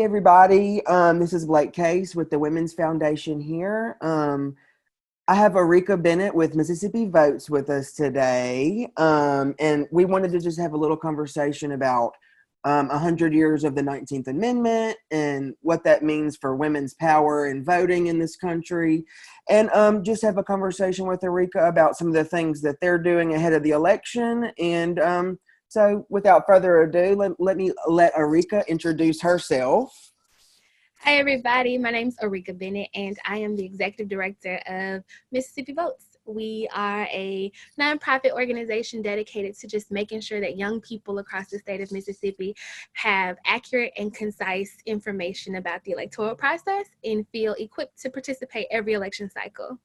everybody. This is Blake Case with the Women's Foundation here. I have Arekia Bennett with Mississippi Votes with us today. And we wanted to just have a little conversation about 100 years of the 19th Amendment and what that means for women's power and voting in this country. And just have a conversation with Arekia about some of the things that they're doing ahead of the election. And so without further ado, let me let Arekia introduce herself. Hi, everybody. My name is Arekia Bennett, and I am the Executive Director of Mississippi Votes. We are a nonprofit organization dedicated to just making sure that young people across the state of Mississippi have accurate and concise information about the electoral process and feel equipped to participate every election cycle.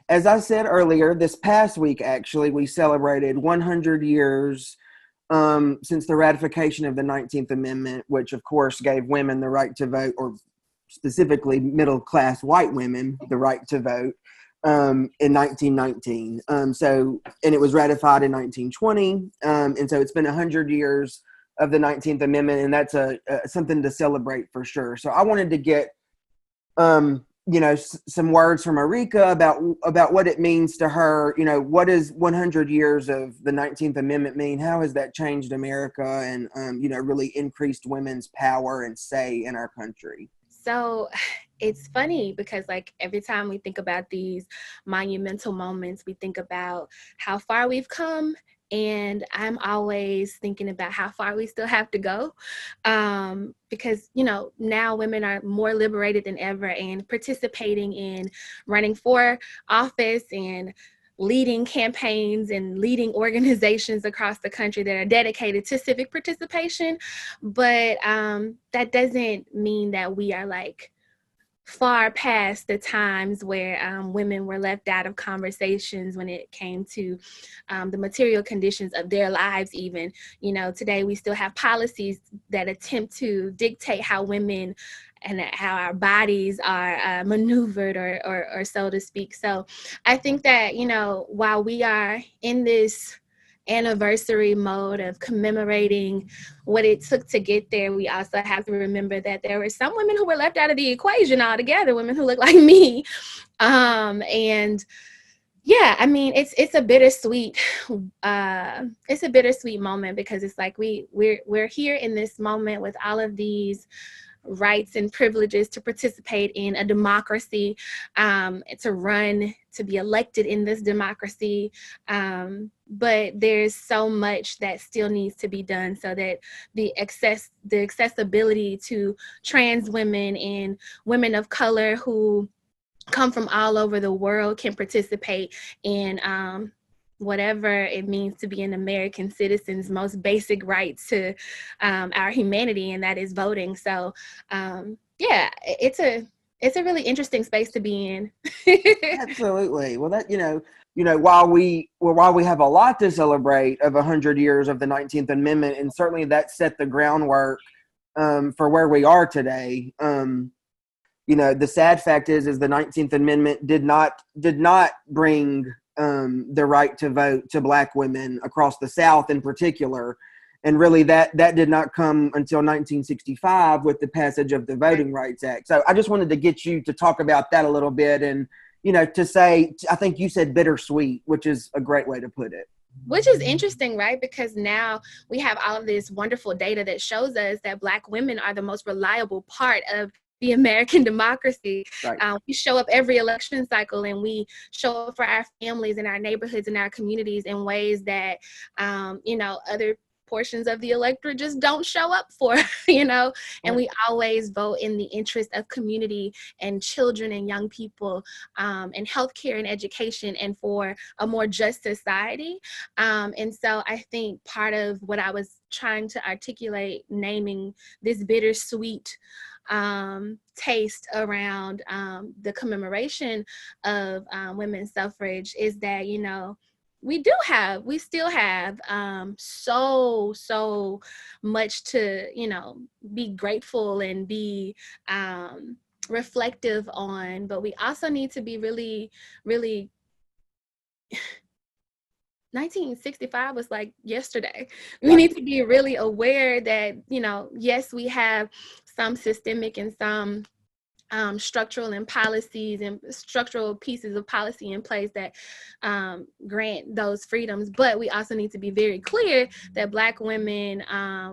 As I said earlier, this past week, actually, we celebrated 100 years since the ratification of the 19th Amendment, which, of course, gave women the right to vote, or specifically middle-class white women the right to vote in 1919. And it was ratified in 1920. And so it's been 100 years of the 19th Amendment, and that's something to celebrate for sure. So I wanted to get some words from Arekia about what it means to her. What does 100 years of the 19th Amendment mean? How has that changed America and, really increased women's power and say in our country? So it's funny because every time we think about these monumental moments, we think about how far we've come. And I'm always thinking about how far we still have to go because, now women are more liberated than ever and participating in running for office and leading campaigns and leading organizations across the country that are dedicated to civic participation. But that doesn't mean that we are far past the times where women were left out of conversations when it came to the material conditions of their lives even. Today we still have policies that attempt to dictate how women and how our bodies are maneuvered or so to speak. So I think that, while we are in this anniversary mode of commemorating what it took to get there, we also have to remember that there were some women who were left out of the equation altogether, women who look like me. And yeah, I mean, it's a bittersweet moment because it's like we're here in this moment with all of these rights and privileges to participate in a democracy, to be elected in this democracy. But there's so much that still needs to be done so that the accessibility to trans women and women of color who come from all over the world can participate in whatever it means to be an American citizen's most basic rights to our humanity, and that is voting. So yeah, it's a really interesting space to be in. Absolutely. Well, that while we have a lot to celebrate of 100 years of the 19th Amendment, and certainly that set the groundwork for where we are today. The sad fact is the 19th Amendment did not bring the right to vote to Black women across the South in particular. And really that did not come until 1965 with the passage of the Voting Rights Act. So I just wanted to get you to talk about that a little bit and, to say, I think you said bittersweet, which is a great way to put it. Which is interesting, right? Because now we have all of this wonderful data that shows us that Black women are the most reliable part of the American democracy. Right. We show up every election cycle and we show up for our families and our neighborhoods and our communities in ways that, other portions of the electorate just don't show up for, and we always vote in the interest of community and children and young people, and healthcare and education and for a more just society. And so I think part of what I was trying to articulate, naming this bittersweet taste around the commemoration of women's suffrage is that, we still have so much to, be grateful and be reflective on, but we also need to be really, really 1965 was like yesterday. We Right. need to be really aware that, yes, we have some systemic and some structural and policies and structural pieces of policy in place that grant those freedoms. But we also need to be very clear that Black women,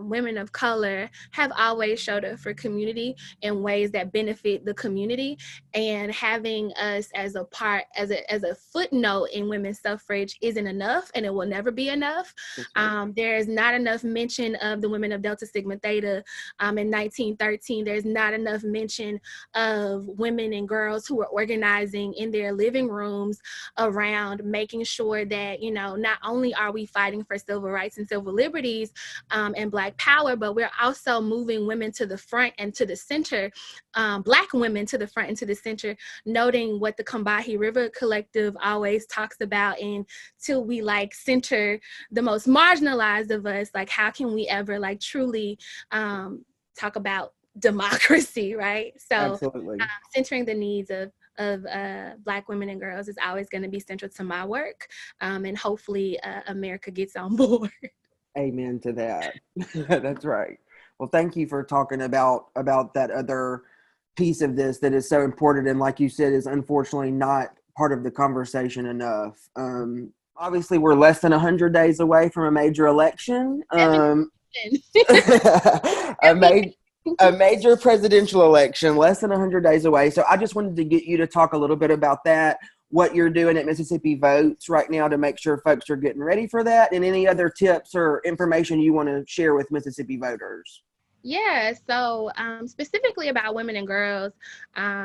women of color, have always showed up for community in ways that benefit the community. And having us as a part, as a footnote in women's suffrage isn't enough, and it will never be enough. Right. There is not enough mention of the women of Delta Sigma Theta in 1913. There's not enough mention of women and girls who are organizing in their living rooms around making sure that, not only are we fighting for civil rights and civil liberties and Black power, but we're also moving women to the front and to the center, Black women to the front and to the center, noting what the Combahee River Collective always talks about. And till we center the most marginalized of us, how can we ever truly talk about democracy, right? So Absolutely. centering the needs of Black women and girls is always going to be central to my work, and hopefully America gets on board. Amen to that. That's right. Well, thank you for talking about that other piece of this that is so important, and like you said, is unfortunately not part of the conversation enough. Obviously, we're less than 100 days away from a major election. A major presidential election, less than 100 days away. So I just wanted to get you to talk a little bit about that, what you're doing at Mississippi Votes right now to make sure folks are getting ready for that, and any other tips or information you want to share with Mississippi voters. Yeah, so specifically about women and girls,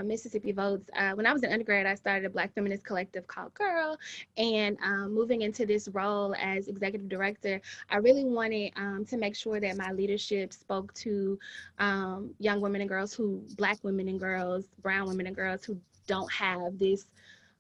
Mississippi Votes. When I was in undergrad, I started a Black feminist collective called Girl, and moving into this role as executive director, I really wanted to make sure that my leadership spoke to young women and girls Black women and girls, brown women and girls who don't have this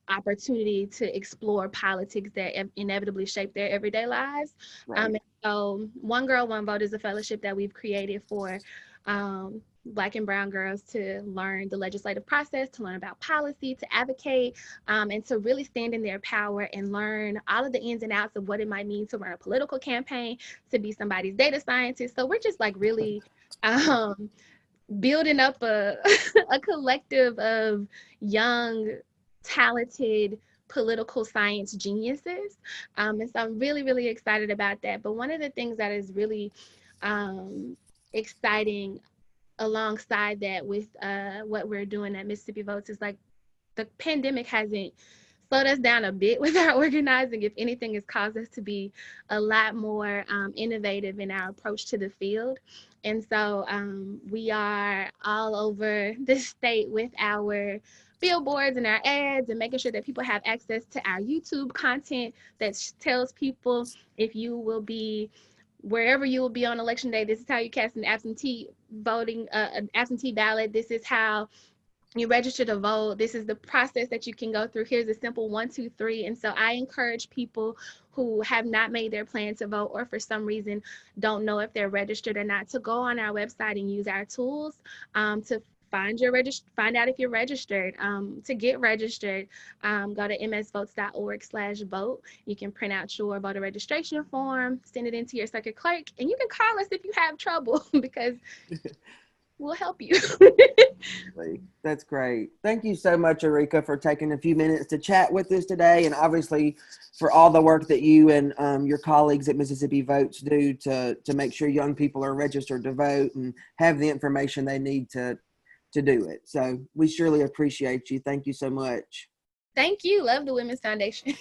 opportunity to explore politics that inevitably shape their everyday lives. Right. So One Girl, One Vote is a fellowship that we've created for Black and brown girls to learn the legislative process, to learn about policy, to advocate, and to really stand in their power and learn all of the ins and outs of what it might mean to run a political campaign, to be somebody's data scientist. So we're just really building up a, a collective of young, talented political science geniuses. And so I'm really, really excited about that. But one of the things that is really exciting alongside that with what we're doing at Mississippi Votes is the pandemic hasn't slowed us down a bit with our organizing. If anything, it's caused us to be a lot more innovative in our approach to the field. And so we are all over the state with our billboards and our ads, and making sure that people have access to our YouTube content that tells people if you will be wherever you will be on election day. This is how you cast an absentee ballot. This is how you register to vote. This is the process that you can go through. Here's a simple 1, 2, 3. And so I encourage people who have not made their plan to vote, or for some reason don't know if they're registered or not, to go on our website and use our tools to find out if you're registered. To get registered, go to msvotes.org/vote. You can print out your voter registration form, send it into your circuit clerk, and you can call us if you have trouble because we'll help you. That's great. Thank you so much, Arekia, for taking a few minutes to chat with us today, and obviously for all the work that you and your colleagues at Mississippi Votes do to make sure young people are registered to vote and have the information they need to do it. So we surely appreciate you. Thank you so much. Thank you. Love the Women's Foundation.